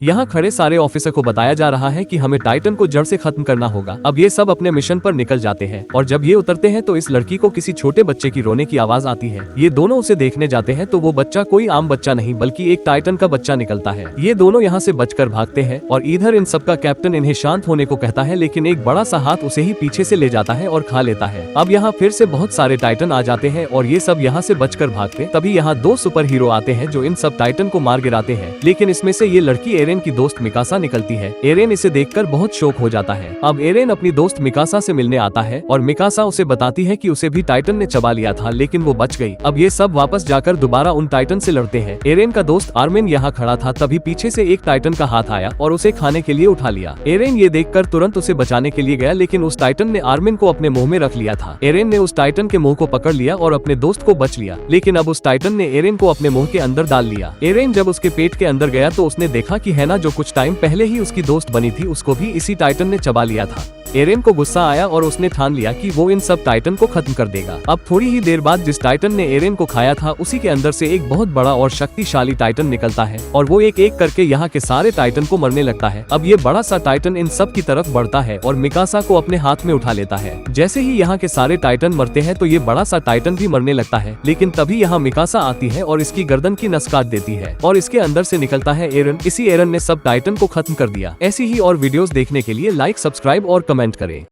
यहाँ खड़े सारे ऑफिसर को बताया जा रहा है कि हमें टाइटन को जड़ से खत्म करना होगा। अब ये सब अपने मिशन पर निकल जाते हैं और जब ये उतरते हैं तो इस लड़की को किसी छोटे बच्चे की रोने की आवाज आती है। ये दोनों उसे देखने जाते हैं तो वो बच्चा कोई आम बच्चा नहीं बल्कि एक टाइटन का बच्चा निकलता है। ये दोनों यहाँ से बचकर भागते हैं और इधर इन सबका कैप्टन इन्हें शांत होने को कहता है, लेकिन एक बड़ा सा हाथ उसे ही पीछे से ले जाता है और खा लेता है। अब यहाँ फिर से बहुत सारे टाइटन आ जाते हैं और ये सब यहाँ से बचकर भागते। तभी यहाँ दो सुपर हीरो आते हैं जो इन सब टाइटन को मार गिराते हैं, लेकिन इसमें से ये लड़की एरेन की दोस्त मिकासा निकलती है। एरेन इसे देखकर बहुत शौक हो जाता है। अब एरेन अपनी दोस्त मिकासा से मिलने आता है और मिकासा उसे बताती है कि उसे भी टाइटन ने चबा लिया था लेकिन वो बच गई। अब ये सब वापस जाकर दोबारा उन टाइटन से लड़ते हैं। एरेन का दोस्त आर्मिन यहाँ खड़ा था, तभी पीछे से एक टाइटन का हाथ आया और उसे खाने के लिए उठा लिया। एरेन ये देखकर तुरंत उसे बचाने के लिए गया, लेकिन उस टाइटन ने आर्मिन को अपने मुंह में रख लिया था। एरेन ने उस टाइटन के मुंह को पकड़ लिया और अपने दोस्त को बच लिया, लेकिन अब उस टाइटन ने एरेन को अपने मुंह के अंदर डाल लिया। एरेन जब उसके पेट के अंदर गया तो उसने देखा कि हैना जो कुछ टाइम पहले ही उसकी दोस्त बनी थी उसको भी इसी टाइटन ने चबा लिया था। एरेन को गुस्सा आया और उसने ठान लिया कि वो इन सब टाइटन को खत्म कर देगा। अब थोड़ी ही देर बाद जिस टाइटन ने एरेन को खाया था उसी के अंदर से एक बहुत बड़ा और शक्तिशाली टाइटन निकलता है और वो एक एक करके यहाँ के सारे टाइटन को मरने लगता है। अब ये बड़ा सा टाइटन इन सब की तरफ बढ़ता है और मिकासा को अपने हाथ में उठा लेता है। जैसे ही यहाँ के सारे टाइटन मरते हैं तो ये बड़ा सा टाइटन भी मरने लगता है, लेकिन तभी यहाँ मिकासा आती है और इसकी गर्दन की नस काट देती है और इसके अंदर से निकलता है एरन। इसी एरन ने सब टाइटन को खत्म कर दिया। ऐसी ही और वीडियोस देखने के लिए लाइक, सब्सक्राइब और कमेंट करें।